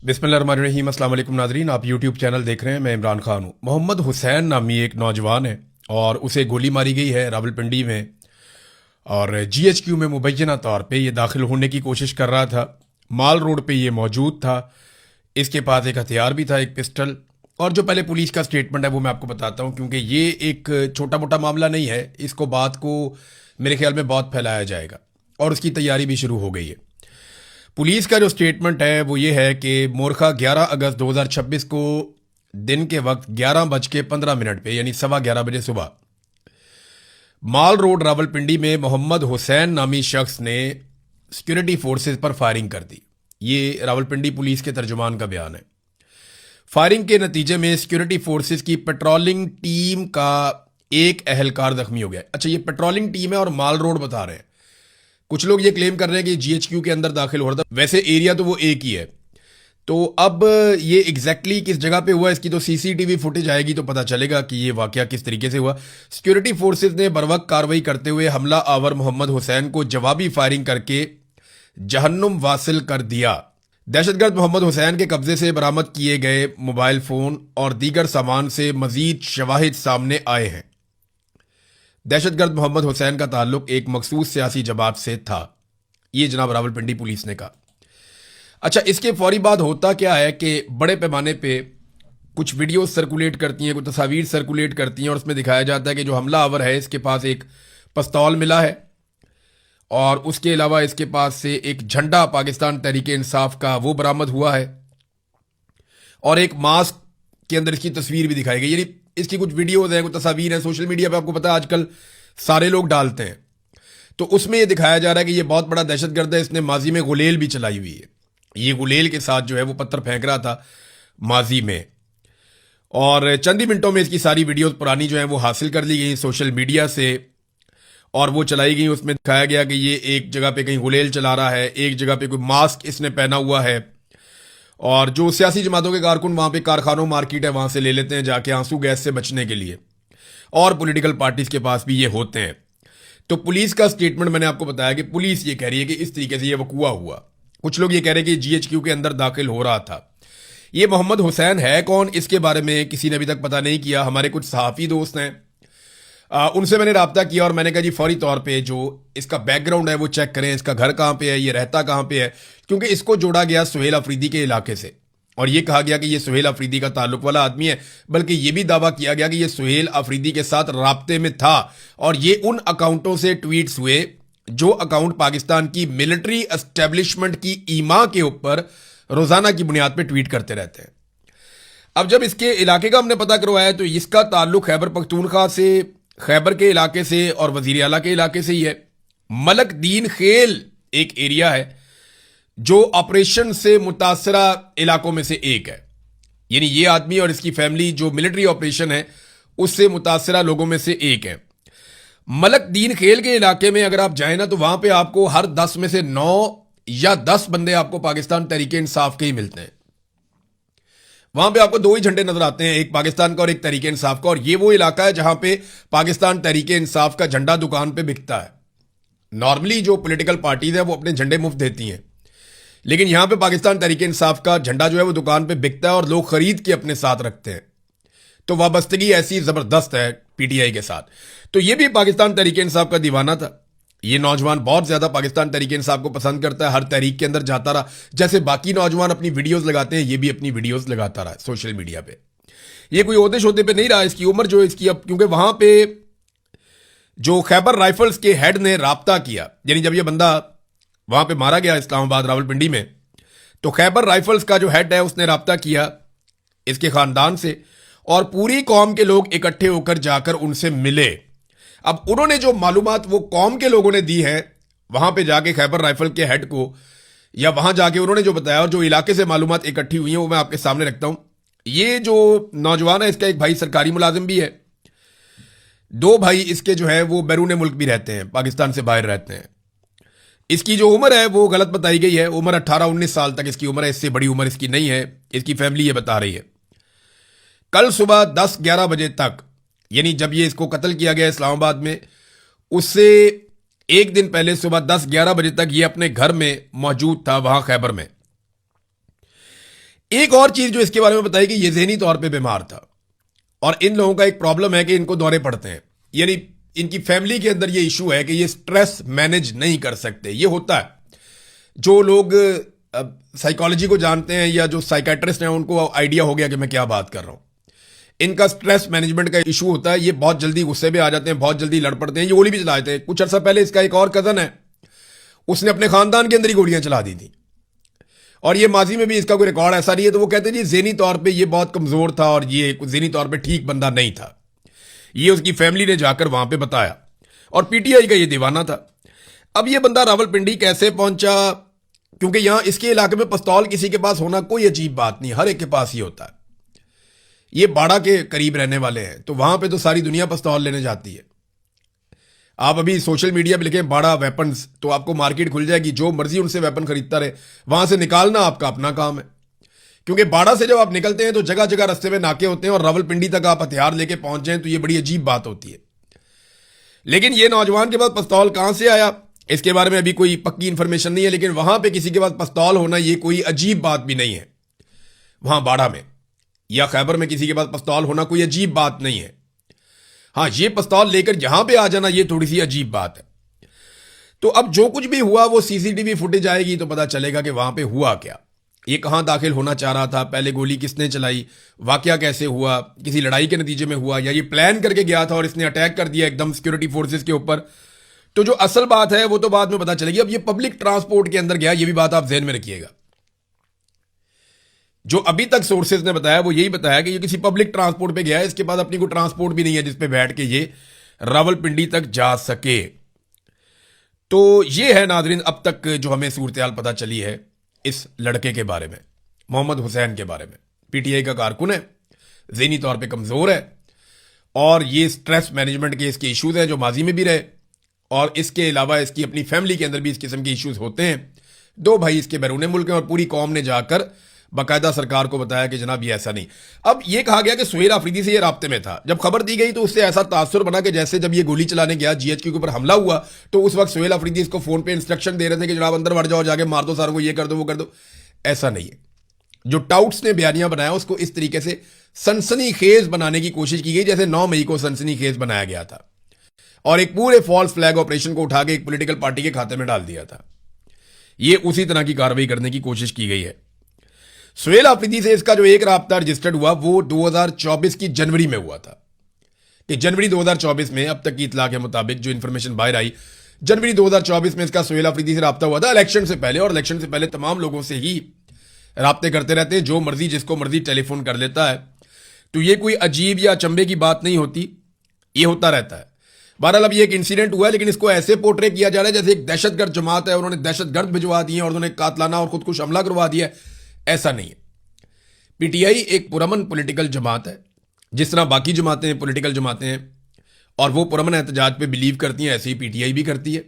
बिस्मिल्लाहिर्रहमानिर्रहीम। अस्सलाम वालेकुम नाजरीन, आप यूट्यूब चैनल देख रहे हैं। मैं इमरान खान हूँ। मोहम्मद हुसैन नामी एक नौजवान है और उसे गोली मारी गई है रावलपिंडी में। और जीएचक्यू में मुबैना तौर पे ये दाखिल होने की कोशिश कर रहा था। माल रोड पे ये मौजूद था। इसके पास एक हथियार भी था, एक पिस्टल। और जो पहले पुलिस का स्टेटमेंट है वो मैं आपको बताता हूँ, क्योंकि ये एक छोटा मोटा मामला नहीं है। इसको बात को मेरे ख्याल में बहुत फैलाया जाएगा और उसकी तैयारी भी शुरू हो गई है। पुलिस का जो स्टेटमेंट है वो ये है कि मोरखा 11 अगस्त 2026 को दिन के वक्त 11:15 पे यानी 11:15 बजे सुबह माल रोड रावलपिंडी में मोहम्मद हुसैन नामी शख्स ने सिक्योरिटी फोर्सेस पर फायरिंग कर दी। ये रावलपिंडी पुलिस के तर्जुमान का बयान है। फायरिंग के नतीजे में सिक्योरिटी फोर्सेस की पेट्रोलिंग टीम का एक अहलकार जख्मी हो गया। अच्छा, ये पेट्रोलिंग टीम है और माल रोड बता रहे हैं। कुछ लोग ये क्लेम कर रहे हैं कि जीएचक्यू के अंदर दाखिल हो रहा था। वैसे एरिया तो वो एक ही है। तो अब ये एग्जैक्टली किस जगह पे हुआ, इसकी तो सीसीटीवी फुटेज आएगी तो पता चलेगा कि ये वाकया किस तरीके से हुआ। सिक्योरिटी फोर्सेस ने बरवक्त कार्रवाई करते हुए हमला आवर मोहम्मद हुसैन को जवाबी फायरिंग करके जहन्नुम वासिल कर दिया। दहशतगर्द मोहम्मद हुसैन के कब्जे से बरामद किए गए मोबाइल फोन और दीगर सामान से मजीद शवाहिद सामने आए हैं। दहशतगर्द मोहम्मद हुसैन का ताल्लुक एक मखसूस सियासी जमात से था, ये जनाब रावलपिंडी पुलिस ने कहा। अच्छा, इसके फौरी बाद होता क्या है कि बड़े पैमाने पे कुछ वीडियो सर्कुलेट करती हैं, कुछ तस्वीर सर्कुलेट करती हैं और उसमें दिखाया जाता है कि जो हमला आवर है इसके पास एक पिस्तौल मिला है और उसके अलावा इसके पास से एक झंडा पाकिस्तान तहरीक इंसाफ का वो बरामद हुआ है और एक मास्क के अंदर इसकी तस्वीर भी दिखाई गई। यानी इसकी कुछ वीडियोज हैं, कुछ तस्वीर हैं, सोशल मीडिया पे आपको पता है आजकल सारे लोग डालते हैं। तो उसमें यह दिखाया जा रहा है कि यह बहुत बड़ा दहशतगर्द है, इसने माजी में गुलेल भी चलाई हुई है। ये गुलेल के साथ जो है वो पत्थर फेंक रहा था माजी में। और चंद ही मिनटों में इसकी सारी वीडियोज पुरानी जो है वो हासिल कर ली गई सोशल मीडिया से और वो चलाई गई। उसमें दिखाया गया कि ये एक जगह पे कहीं गुलेल चला रहा है, एक जगह पे कोई मास्क इसने पहना हुआ है। और जो सियासी जमातों के कारकुन वहां पे कारखानों मार्केट है वहां से ले लेते हैं जाके आंसू गैस से बचने के लिए, और पॉलिटिकल पार्टीज के पास भी ये होते हैं। तो पुलिस का स्टेटमेंट मैंने आपको बताया कि पुलिस ये कह रही है कि इस तरीके से ये वकूआ हुआ। कुछ लोग ये कह रहे हैं कि जीएचक्यू के अंदर दाखिल हो रहा था। ये मोहम्मद हुसैन है कौन, इसके बारे में किसी ने अभी तक पता नहीं किया। हमारे कुछ सहाफ़ी दोस्त हैं, उनसे मैंने रब्ता किया और मैंने कहा जी फौरी तौर पे जो इसका बैकग्राउंड है वो चेक करें, इसका घर कहाँ पे है, ये रहता कहाँ पे है, क्योंकि इसको जोड़ा गया सुहेल अफरीदी के इलाके से और ये कहा गया कि ये सुहेल अफरीदी का ताल्लुक वाला आदमी है। बल्कि ये भी दावा किया गया कि ये सुहेल अफरीदी के साथ राब्ते में था और ये उन अकाउंटों से ट्वीट्स हुए जो अकाउंट पाकिस्तान की मिलिट्री एस्टेब्लिशमेंट की ईमा के ऊपर रोजाना की बुनियाद पर ट्वीट करते रहते हैं। अब जब इसके इलाके का हमने पता करवाया तो इसका ताल्लुक खैबर पख्तूनख्वा से, खैबर के इलाके से और वजीर आला के इलाके से ही है। मलक दीन खेल एक एरिया है जो ऑपरेशन से मुतासरा इलाकों में से एक है। यानी ये आदमी और इसकी फैमिली जो मिलिट्री ऑपरेशन है उससे मुतासरा लोगों में से एक है। मलक दीन खेल के इलाके में अगर आप जाए ना तो वहां पे आपको हर 10 में से 9 या 10 बंदे आपको पाकिस्तान तहरीक इंसाफ के ही मिलते हैं। वहां पे आपको 2 ही झंडे नजर आते हैं, एक पाकिस्तान का और एक तहरीक इंसाफ का। और ये वो इलाका है जहां पे पाकिस्तान तहरीक इंसाफ का झंडा दुकान पे बिकता है। नॉर्मली जो पॉलिटिकल पार्टीज है वो अपने झंडे मुफ्त देती हैं, लेकिन यहां पे पाकिस्तान तहरीक इंसाफ का झंडा जो है वो दुकान पे बिकता है और लोग खरीद के अपने साथ रखते हैं। तो वाबस्तगी ऐसी जबरदस्त है पीटीआई के साथ। तो ये भी पाकिस्तान तहरीक इंसाफ का दीवाना था। ये नौजवान बहुत ज्यादा पाकिस्तान तहरीक इंसाफ को पसंद करता है, हर तहरीक के अंदर जाता रहा। जैसे बाकी नौजवान अपनी वीडियोस लगाते हैं, ये भी अपनी वीडियोस लगाता रहा सोशल मीडिया पे। ये कोई ओहदे शोदे पे नहीं रहा। इसकी उम्र जो इसकी अब, क्योंकि वहां पे जो खैबर राइफल्स के हेड ने राब्ता किया, यानी जब ये बंदा वहां पे मारा गया इस्लामाबाद रावलपिंडी में, तो खैबर राइफल्स का जो हेड है उसने राब्ता किया इसके खानदान से और पूरी कौम के लोग इकट्ठे होकर जाकर उनसे मिले। अब उन्होंने जो मालूमात वो कौम के लोगों ने दी है वहां पे जाके खैबर राइफल के हेड को, या वहां जाके उन्होंने जो बताया और जो इलाके से मालूमात इकट्ठी हुई है वो मैं आपके सामने रखता हूं। ये जो नौजवान है इसका एक भाई सरकारी मुलाजिम भी है, 2 भाई इसके जो है वो बैरून मुल्क भी रहते हैं, पाकिस्तान से बाहर रहते हैं। इसकी जो उम्र है वो गलत बताई गई है, उम्र 18-19 साल तक इसकी उम्र है, इससे बड़ी उम्र इसकी नहीं है, इसकी फैमिली ये बता रही है। कल सुबह 10-11 बजे तक, यानी जब ये इसको कत्ल किया गया इस्लामाबाद में, उससे एक दिन पहले सुबह 10-11 बजे तक ये अपने घर में मौजूद था वहां खैबर में। एक और चीज जो इसके बारे में बताई कि ये ज़हनी तौर पे बीमार था, और इन लोगों का एक प्रॉब्लम है कि इनको दौरे पड़ते हैं, यानी इनकी फैमिली के अंदर ये इशू है कि ये स्ट्रेस मैनेज नहीं कर सकते। ये होता है, जो लोग साइकोलॉजी को जानते हैं या जो साइकेट्रिस्ट हैं उनको आइडिया हो गया कि मैं क्या बात कर रहा हूं। इनका स्ट्रेस मैनेजमेंट का इशू होता है, ये बहुत जल्दी गुस्से में आ जाते हैं, बहुत जल्दी लड़ पड़ते हैं, ये गोली भी चला देते हैं। कुछ अर्सा पहले इसका एक और कजन है, उसने अपने खानदान के अंदर ही गोलियां चला दी थी, और ये माजी में भी इसका कोई रिकॉर्ड ऐसा नहीं है। तो वो कहते हैं जी ज़हनी तौर पे ये बहुत कमजोर था और ये ज़हनी तौर पे ठीक बंदा नहीं था। ये उसकी फैमिली ने जाकर वहां पे बताया, और पीटीआई का ये दीवाना था। अब ये बंदा रावलपिंडी कैसे पहुंचा, क्योंकि यहां इसके इलाके में पिस्तौल किसी के पास होना कोई अजीब बात नहीं, हर एक के पास ही होता है। ये बाड़ा के करीब रहने वाले हैं, तो वहां पे तो सारी दुनिया पिस्तौल लेने जाती है। आप अभी सोशल मीडिया पे लिखें बाड़ा वेपन्स, तो आपको मार्केट खुल जाएगी, जो मर्जी उनसे वेपन खरीदता रहे, वहां से निकालना आपका अपना काम है। क्योंकि बाड़ा से जब आप निकलते हैं तो जगह जगह रास्ते में नाके होते हैं, और रावलपिंडी तक आप हथियार लेके पहुंच जाएं तो ये बड़ी अजीब बात होती है। लेकिन ये नौजवान के पास पिस्तौल कहां से आया, इसके बारे में अभी कोई पक्की इंफॉर्मेशन नहीं है, लेकिन वहां पे किसी के पास पिस्तौल होना ये कोई अजीब बात भी नहीं है। वहां बाड़ा में या खैबर में किसी के पास पिस्तौल होना कोई अजीब बात नहीं है। हाँ, ये पिस्तौल लेकर यहां पे आ जाना ये थोड़ी सी अजीब बात है। तो अब जो कुछ भी हुआ वो सीसीटीवी फुटेज आएगी तो पता चलेगा कि वहां पे हुआ क्या, ये कहां दाखिल होना चाह रहा था, पहले गोली किसने चलाई, वाकया कैसे हुआ, किसी लड़ाई के नतीजे में हुआ, या ये प्लान करके गया था और इसने अटैक कर दिया एकदम सिक्योरिटी फोर्सेस के ऊपर। तो जो असल बात है वो तो बाद में पता चलेगी। अब ये पब्लिक ट्रांसपोर्ट के अंदर गया, ये भी बात आप ध्यान में रखिएगा। जो अभी तक सोर्सेज ने बताया वो यही बताया कि ये किसी पब्लिक ट्रांसपोर्ट पे गया है, इसके बाद अपनी कोई ट्रांसपोर्ट भी नहीं है जिसपे बैठ के ये रावलपिंडी तक जा सके। तो ये है नाजरीन अब तक जो हमें सूरत-ए-हाल पता चली है इस लड़के के बारे में, मोहम्मद हुसैन के बारे में। पीटीआई का कारकुन है, ज़हनी तौर पे कमजोर है, और ये स्ट्रेस मैनेजमेंट के इसके इश्यूज हैं जो माजी में भी रहे, और इसके अलावा इसकी अपनी फैमिली के अंदर भी इस किस्म के इश्यूज होते हैं। दो भाई इसके बैरून मुल्क हैं, और पूरी कौम ने जाकर बाकायदा सरकार को बताया कि जनाब ये ऐसा नहीं। अब ये कहा गया कि सुहेल आफरीदी से ये राब्ते में था। जब खबर दी गई तो उससे ऐसा तासुर बना कि जैसे जब ये गोली चलाने गया जीएचक्यू के ऊपर हमला हुआ तो उस वक्त सुहेल आफरीदी इसको फोन पे इंस्ट्रक्शन दे रहे थे कि जनाब अंदर बढ़ जाओ, जाके मार दो सारों को, ये कर दो वो कर दो। ऐसा नहीं है। जो टाउट्स ने बयानियां बनाया उसको इस तरीके से सनसनी खेज बनाने की कोशिश की गई जैसे 9 मई को सनसनी खेज बनाया गया था, और एक पूरे फॉल्स फ्लैग ऑपरेशन को उठा के एक पॉलिटिकल पार्टी के खाते में डाल दिया था। ये उसी तरह की कार्रवाई करने की कोशिश की गई है। सुहेल आफरीदी से इसका जो एक राब्ता रजिस्टर्ड हुआ वो 2024 की जनवरी में हुआ था, कि जनवरी 2024 में अब तक की इतला के मुताबिक जो इंफॉर्मेशन बाहर आई, जनवरी 2024 में इसका सुहेल आफरीदी से राब्ता हुआ था इलेक्शन से पहले। और इलेक्शन से पहले तमाम लोगों से ही राब्ते करते रहते हैं, जो मर्जी जिसको मर्जी टेलीफोन कर लेता है। तो ये कोई अजीब या अचंभे की बात नहीं होती, ये होता रहता है। बहरहाल अब ये एक इंसिडेंट हुआ है, लेकिन इसको ऐसे पोर्ट्रे किया जा रहा है जैसे एक दहशतगर्द जमात है, उन्होंने दहशतगर्द भिजवा दिए और उन्होंने कातलाना और खुदकुश हमला करवा दिया है। ऐसा नहीं है। पीटीआई एक पुरअमन पॉलिटिकल जमात है, जिस तरह बाकी जमातें पॉलिटिकल जमातें हैं और वो पुरअमन एहतजाज पे बिलीव करती हैं, ऐसे ही पीटीआई भी करती है।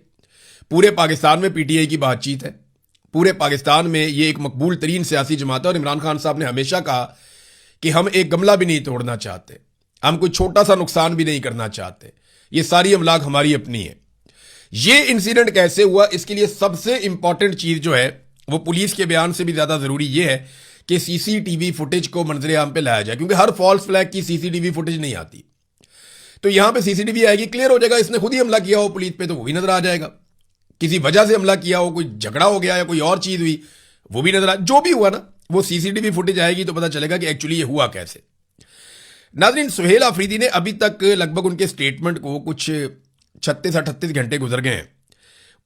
पूरे पाकिस्तान में पीटीआई की बातचीत है, पूरे पाकिस्तान में ये एक मकबूल तरीन सियासी जमात है। और इमरान खान साहब ने हमेशा कहा कि हम एक गमला भी नहीं तोड़ना चाहते, हम कोई छोटा सा नुकसान भी नहीं करना चाहते, ये सारी अमलाक हमारी अपनी है। ये इंसिडेंट कैसे हुआ, इसके लिए सबसे इंपॉर्टेंट चीज जो है वो पुलिस के बयान से भी ज्यादा जरूरी ये है कि सीसीटीवी फुटेज को मंजरे आम पे लाया जाए, क्योंकि हर फॉल्स फ्लैग की सीसीटीवी फुटेज नहीं आती। तो यहां पे सीसीटीवी आएगी, क्लियर हो जाएगा इसने खुद ही हमला किया हो पुलिस पे, तो वो भी नजर आ जाएगा। किसी वजह से हमला किया हो, कोई झगड़ा हो गया या कोई और चीज हुई, वो भी नजर आ, जो भी हुआ ना वो सीसीटीवी फुटेज आएगी तो पता चलेगा कि एक्चुअली ये हुआ कैसे। नाज़रीन, सुहेल आफरीदी ने अभी तक लगभग उनके स्टेटमेंट को कुछ 36-38 घंटे गुजर गए हैं।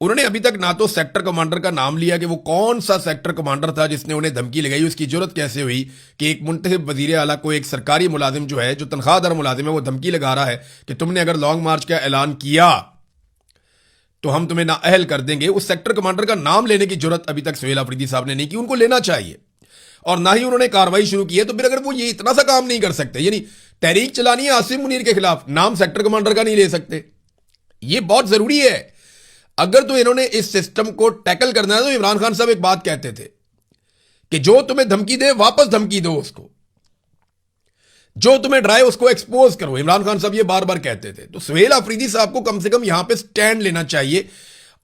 उन्होंने अभी तक ना तो सेक्टर कमांडर का नाम लिया कि वो कौन सा सेक्टर कमांडर था जिसने उन्हें धमकी लगाई, उसकी जरूरत कैसे हुई कि एक मुंतखब वजीर आला को एक सरकारी मुलाजिम जो है, जो तनख्वाहदार मुलाजिम है, वो धमकी लगा रहा है कि तुमने अगर लॉन्ग मार्च का ऐलान किया तो हम तुम्हें नाअहल कर देंगे। उस सेक्टर कमांडर का नाम लेने की जरूरत अभी तक सुहेल आफरीदी साहब ने नहीं की, उनको लेना चाहिए। और ना ही उन्होंने कार्रवाई शुरू की है। तो फिर अगर वो ये इतना सा काम नहीं कर सकते, यानी तहरीक चलानी है आसिम मुनीर के खिलाफ, नाम सेक्टर कमांडर का नहीं ले सकते, ये बहुत जरूरी है। अगर तो इन्होंने इस सिस्टम को टैकल करना है तो इमरान खान साहब एक बात कहते थे कि जो तुम्हें धमकी दे वापस धमकी दो उसको, जो तुम्हें डराए उसको एक्सपोज करो। इमरान खान साहब ये बार बार कहते थे। तो सुहेल आफरीदी साहब को कम से कम यहां पे स्टैंड लेना चाहिए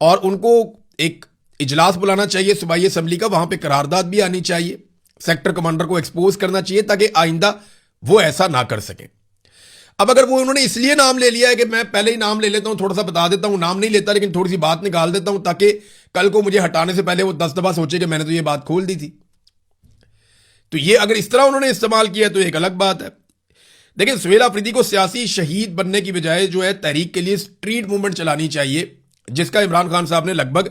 और उनको एक इजलास बुलाना चाहिए सूबाई असेंबली का, वहां पे करारदाद भी आनी चाहिए सेक्टर कमांडर को एक्सपोज करना चाहिए ताकि आइंदा वो ऐसा ना कर सकें। अब अगर वो उन्होंने इसलिए नाम ले लिया है कि मैं पहले ही नाम ले लेता हूं, थोड़ा सा बता देता हूं, नाम नहीं लेता लेकिन थोड़ी सी बात निकाल देता हूं ताकि कल को मुझे हटाने से पहले वो 10 दफा सोचे कि मैंने तो ये बात खोल दी थी। तो ये अगर इस तरह उन्होंने इस्तेमाल किया तो एक अलग बात है। देखिए, सुहेल अफरीदी को सियासी शहीद बनने की बजाय जो है तहरीक के लिए स्ट्रीट मूवमेंट चलानी चाहिए, जिसका इमरान खान साहब ने लगभग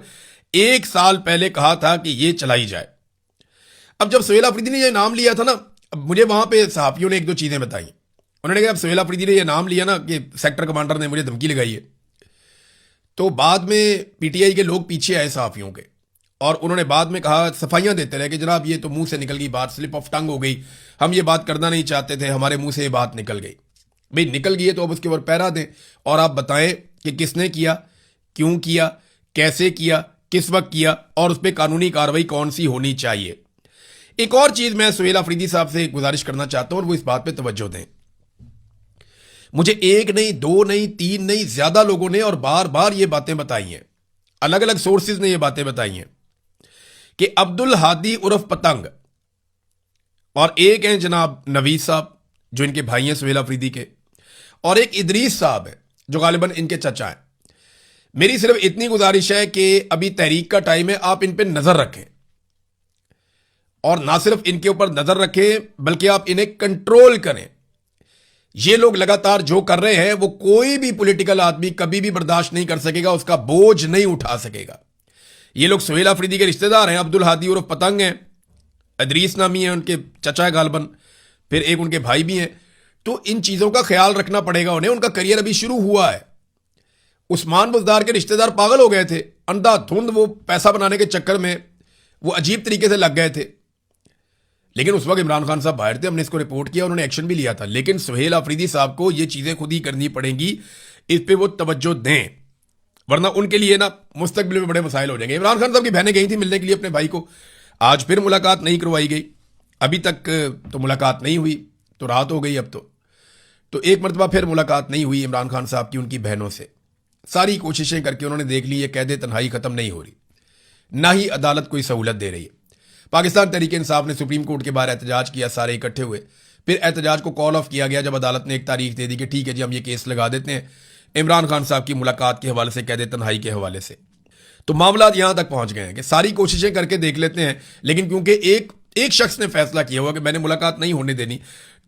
1 साल पहले कहा था कि ये चलाई जाए। अब जब सुहेल अफरीदी ने ये नाम लिया था ना, अब मुझे वहां पे सहाफियों ने 1-2 चीजें बताई। उन्होंने कहा अब सुहेल अफरीदी ने ये नाम लिया ना कि सेक्टर कमांडर ने मुझे धमकी लगाई है, तो बाद में पीटीआई के लोग पीछे आए सहाफियों के और उन्होंने बाद में कहा, सफाइयां देते रहे कि जनाब ये तो मुंह से निकल गई बात, स्लिप ऑफ टंग हो गई, हम ये बात करना नहीं चाहते थे, हमारे मुंह से ये बात निकल गई। भाई निकल गई है तो अब उसके ऊपर पैरा दें और आप बताएं कि किसने किया, क्यों किया, कैसे किया, किस वक्त किया और उस पर कानूनी कार्रवाई कौन सी होनी चाहिए। एक और चीज मैं सुहेल अफरीदी साहब से गुजारिश करना चाहता हूं और वो इस बात पे तवज्जो दें। मुझे 1 नहीं, 2 नहीं, 3 नहीं, ज्यादा लोगों ने और बार बार ये बातें बताई हैं, अलग अलग सोर्सेज ने ये बातें बताई हैं कि अब्दुल हादी उर्फ पतंग और एक हैं जनाब नवीद साहब जो इनके भाई हैं सुहेल अफरीदी के, और एक इदरीस साहब है जो गालिबन इनके चचा हैं। मेरी सिर्फ इतनी गुजारिश है कि अभी तहरीक का टाइम है, आप इन पे नजर रखें और ना सिर्फ इनके ऊपर नजर रखें बल्कि आप इन्हें कंट्रोल करें। ये लोग लगातार जो कर रहे हैं वो कोई भी पॉलिटिकल आदमी कभी भी बर्दाश्त नहीं कर सकेगा, उसका बोझ नहीं उठा सकेगा। ये लोग सुहेल अफरीदी के रिश्तेदार हैं, अब्दुल हादी उर्फ पतंग हैं, इदरीस नामी है उनके चचा गालबन, फिर एक उनके भाई भी हैं। तो इन चीजों का ख्याल रखना पड़ेगा उन्हें, उनका करियर अभी शुरू हुआ है। उस्मान बुज़दार के रिश्तेदार पागल हो गए थे, अंधाधुंध वो पैसा बनाने के चक्कर में वो अजीब तरीके से लग गए थे, लेकिन उस वक्त इमरान खान साहब बाहर थे, हमने इसको रिपोर्ट किया, उन्होंने एक्शन भी लिया था। लेकिन सुहेल अफरीदी साहब को ये चीजें खुद ही करनी पड़ेंगी, इस पे वो तवज्जो दें, वरना उनके लिए ना मुस्तकबिल में बड़े मसाइल हो जाएंगे। इमरान खान साहब की बहनें गई थी मिलने के लिए अपने भाई को, आज फिर मुलाकात नहीं करवाई गई, अभी तक तो मुलाकात नहीं हुई, तो रात हो गई अब तो एक मरतबा फिर मुलाकात नहीं हुई इमरान खान साहब की उनकी बहनों से। सारी कोशिशें करके उन्होंने देख ली, ये कैद तन्हाई खत्म नहीं हो रही, ना ही अदालत कोई सहूलत दे रही है। पाकिस्तान तहरीक इंसाफ ने सुप्रीम कोर्ट के बाहर एहतजाज किया, सारे इकट्ठे हुए, फिर एहतजाज को कॉल ऑफ किया गया जब अदालत ने एक तारीख दे दी कि ठीक है जी हम ये केस लगा देते हैं इमरान खान साहब की मुलाकात के हवाले से, कैद तन्हाई के हवाले से। तो मामला यहां तक पहुंच गए हैं कि सारी कोशिशें करके देख लेते हैं, लेकिन क्योंकि एक शख्स ने फैसला किया हुआ कि मैंने मुलाकात नहीं होने देनी,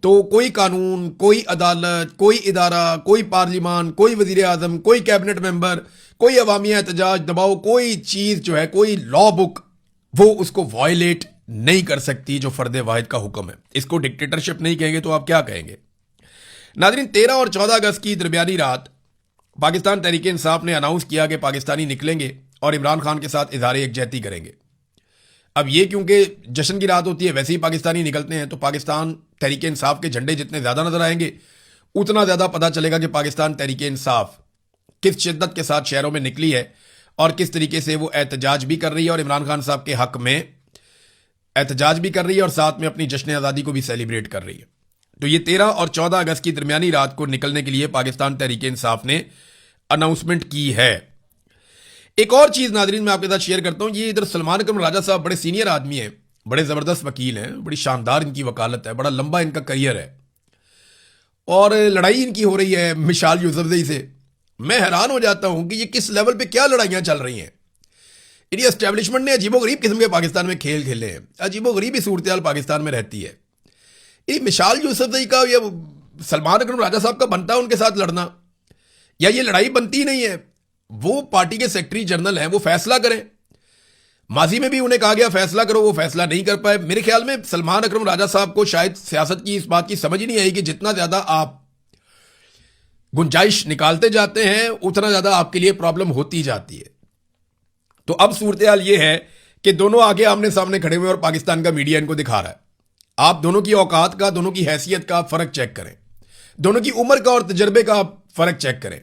तो कोई कानून, कोई अदालत, कोई इदारा, कोई पार्लिमान, कोई वजीर आजम, कोई कैबिनेट मेंबर, कोई अवामी एहतजाज दबाओ, कोई चीज जो है, कोई लॉ बुक वो उसको वायलेट नहीं कर सकती जो फर्द वाहिद का हुक्म है। इसको डिक्टेटरशिप नहीं कहेंगे तो आप क्या कहेंगे। नाज़रीन, 13 और 14 अगस्त की दरमियानी रात पाकिस्तान तहरीक इंसाफ ने अनाउंस किया कि पाकिस्तानी निकलेंगे और इमरान खान के साथ इजहार यकजहती करेंगे। अब ये क्योंकि जश्न की रात होती है, वैसे ही पाकिस्तानी निकलते हैं, तो पाकिस्तान तहरीक इंसाफ के झंडे जितने ज़्यादा नजर आएंगे उतना ज़्यादा पता चलेगा कि पाकिस्तान तहरीक इंसाफ किस शिद्दत के साथ शहरों में निकली है और किस तरीके से वो एहतजाज भी कर रही है और इमरान खान साहब के हक में एहतजाज भी कर रही है और साथ में अपनी जश्न आज़ादी को भी सेलिब्रेट कर रही है। तो ये 13 और 14 अगस्त की दरमियानी रात को निकलने के लिए पाकिस्तान तहरीक इंसाफ ने अनाउंसमेंट की है। एक और चीज नाजरीन मैं आपके साथ शेयर करता हूं, ये इधर सलमान अकरम राजा साहब बड़े सीनियर आदमी हैं, बड़े जबरदस्त वकील हैं, बड़ी शानदार इनकी वकालत है, बड़ा लंबा इनका करियर है और लड़ाई इनकी हो रही है मिशाल यूसुफजई से। मैं हैरान हो जाता हूं कि ये किस लेवल पे क्या लड़ाइयां चल रही हैं। इनकी एस्टेब्लिशमेंट ने अजीबोगरीब किस्म के पाकिस्तान में खेल खेले हैं, अजीबोगरीब ही सूरत हाल पाकिस्तान में रहती है। ये मिशाल यूसुफजई का या सलमान अकरम राजा साहब का बनता है उनके साथ लड़ना, या ये लड़ाई बनती नहीं है। वो पार्टी के सेक्रेटरी जनरल हैं, वो फैसला करें। माजी में भी उन्हें कहा गया फैसला करो, वो फैसला नहीं कर पाए। मेरे ख्याल में सलमान अकरम राजा साहब को शायद सियासत की इस बात की समझ ही नहीं आई कि जितना ज्यादा आप गुंजाइश निकालते जाते हैं उतना ज्यादा आपके लिए प्रॉब्लम होती जाती है। तो अब सूरत हाल ये है कि दोनों आगे आमने सामने खड़े हुए और पाकिस्तान का मीडिया इनको दिखा रहा है। आप दोनों की औकात का, दोनों की हैसियत का फर्क चेक करें, दोनों की उम्र का और तजर्बे का फर्क चेक करें।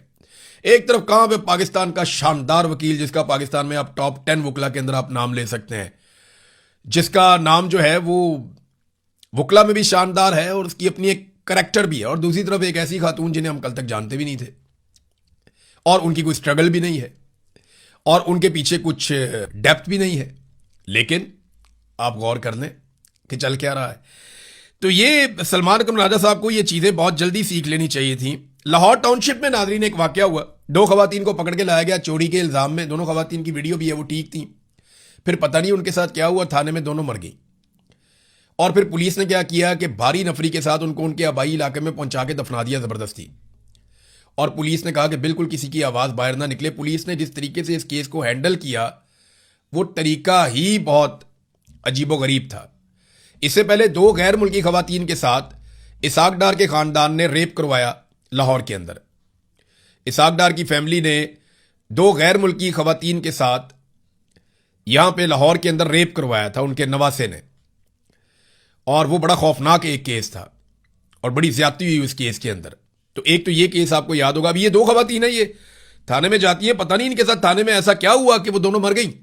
एक तरफ कहां पे पाकिस्तान का शानदार वकील, जिसका पाकिस्तान में आप टॉप 10 वकला के अंदर आप नाम ले सकते हैं, जिसका नाम जो है वो वकला में भी शानदार है और उसकी अपनी एक करेक्टर भी है, और दूसरी तरफ एक ऐसी खातून जिन्हें हम कल तक जानते भी नहीं थे और उनकी कोई स्ट्रगल भी नहीं है और उनके पीछे कुछ डेप्थ भी नहीं है। लेकिन आप गौर कर लें, कि चल क्या रहा है। तो ये सलमान अकरम राजा साहब को ये चीज़ें बहुत जल्दी सीख लेनी चाहिए थी। लाहौर टाउनशिप में नाजरीन एक वाकया हुआ, 2 खवातीन को पकड़ के लाया गया चोरी के इल्ज़ाम में। दोनों खवातीन की वीडियो भी है, वो ठीक थी। फिर पता नहीं उनके साथ क्या हुआ, थाने में दोनों मर गई। और फिर पुलिस ने क्या किया कि भारी नफरी के साथ उनको उनके आबाई इलाके में पहुंचा के दफना दिया ज़बरदस्ती। और पुलिस ने कहा कि बिल्कुल किसी की आवाज़ बाहर ना निकले। पुलिस ने जिस तरीके से इस केस को हैंडल किया, वो तरीका ही बहुत अजीबोगरीब था। इससे पहले 2 गैर मुल्की खवातीन के साथ इसाक डार के खानदान ने रेप करवाया लाहौर के अंदर। इसाक डार की फैमिली ने 2 गैर मुल्की खवातीन के साथ यहां पे लाहौर के अंदर रेप करवाया था उनके नवासे ने। और वो बड़ा खौफनाक एक केस था और बड़ी ज्यादती हुई उस केस के अंदर। तो एक तो ये केस आपको याद होगा। अभी ये 2 खवातीन है, ये थाने में जाती है, पता नहीं इनके साथ थाने में ऐसा क्या हुआ कि वो दोनों मर गई।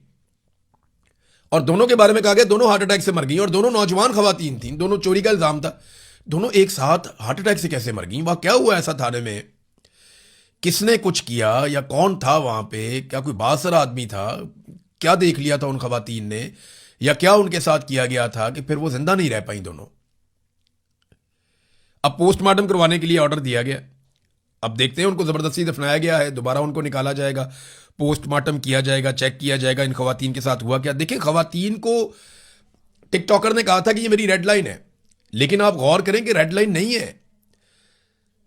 और दोनों के बारे में कहा गया दोनों हार्ट अटैक से मर गई। और दोनों नौजवान खवातीन थी, दोनों चोरी का इल्जाम था। दोनों एक साथ हार्ट अटैक से कैसे मर गई? वहां क्या हुआ ऐसा थाने में? किसने कुछ किया या कौन था वहां पे? क्या कोई बासर आदमी था? क्या देख लिया था उन खवातीन ने, या क्या उनके साथ किया गया था कि फिर वो जिंदा नहीं रह पाई दोनों? अब पोस्टमार्टम करवाने के लिए ऑर्डर दिया गया। अब देखते हैं, उनको जबरदस्ती दफनाया गया है, दोबारा उनको निकाला जाएगा, पोस्टमार्टम किया जाएगा, चेक किया जाएगा इन खवातीन के साथ हुआ क्या। देखिए, खवातीन को टिकटॉकर ने कहा था कि ये मेरी रेड लाइन है, लेकिन आप गौर करें कि रेड लाइन नहीं है।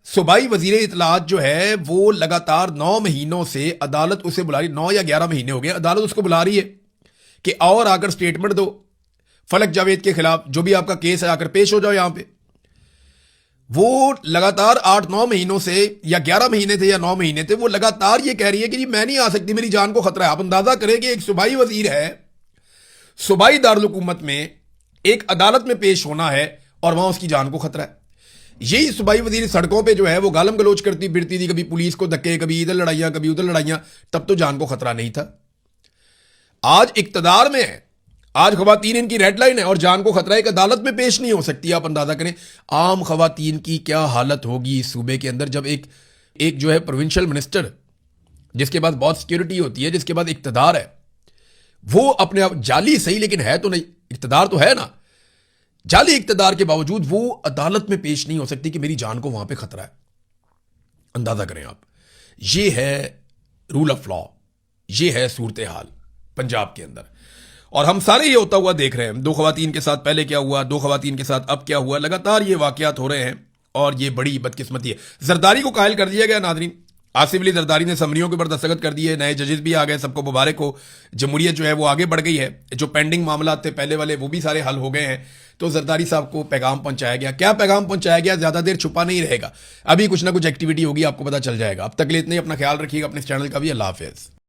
सूबाई वजीर इतलात जो है वो लगातार 9 महीनों से अदालत उसे बुला रही, 9 या 11 महीने हो गए अदालत उसको बुला रही है कि और आकर स्टेटमेंट दो फलक जावेद के खिलाफ, जो भी आपका केस है आकर पेश हो जाओ यहां पे। वो लगातार 8-9 महीनों से, या 11 महीने थे या 9 महीने थे, वो लगातार ये कह रही है कि जी मैं नहीं आ सकती, मेरी जान को खतरा है। आप अंदाजा करें कि एक सूबाई वजीर है, सूबाई दारुल हुकूमत में एक अदालत में पेश होना है और वहां उसकी जान को खतरा है। यही सूबाई वजीर सड़कों पे जो है वो गालम गलोच करती फिरती थी, कभी पुलिस को धक्के, कभी इधर लड़ाइयां, कभी उधर लड़ाइयां, तब तो जान को खतरा नहीं था। आज इक्तदार में है, आज खवातीन इनकी रेड लाइन है और जान को खतरा है कि अदालत में पेश नहीं हो सकती। आप अंदाजा करें आम खवातीन की क्या हालत होगी इस सूबे के अंदर, जब एक जो है प्रोविंशियल मिनिस्टर, जिसके पास बहुत सिक्योरिटी होती है, जिसके बाद इक्तदार है, वो अपने आप जाली सही लेकिन है तो नहीं, इक्तदार तो है ना, जाली इक्तदार के बावजूद वो अदालत में पेश नहीं हो सकती कि मेरी जान को वहां पे खतरा है। अंदाजा करें आप, ये है रूल ऑफ लॉ, ये है सूरत हाल पंजाब के अंदर। और हम सारे ये होता हुआ देख रहे हैं। 2 खवातीन के साथ पहले क्या हुआ, 2 खवातीन के साथ अब क्या हुआ, लगातार ये वाकयात हो रहे हैं और ये बड़ी बदकिस्मती है। जरदारी को कायल कर दिया गया नादरीन। आसिफ अली जरदारी ने समरियों के ऊपर दस्तखत कर दिए, नए जजेस भी आ गए, सबको मुबारक हो। जमहूरियत जो है वो आगे बढ़ गई है, जो पेंडिंग मामला थे पहले वाले वो भी सारे हल हो गए हैं। तो जरदारी साहब को पैगाम पहुंचाया गया। क्या पैगाम पहुंचाया गया, ज्यादा देर छुपा नहीं रहेगा, अभी कुछ ना कुछ एक्टिविटी होगी, आपको पता चल जाएगा। अब तक के लिए इतना ही, अपना ख्याल रखिएगा, अपने इस चैनल का भी। अल्लाह हाफिज।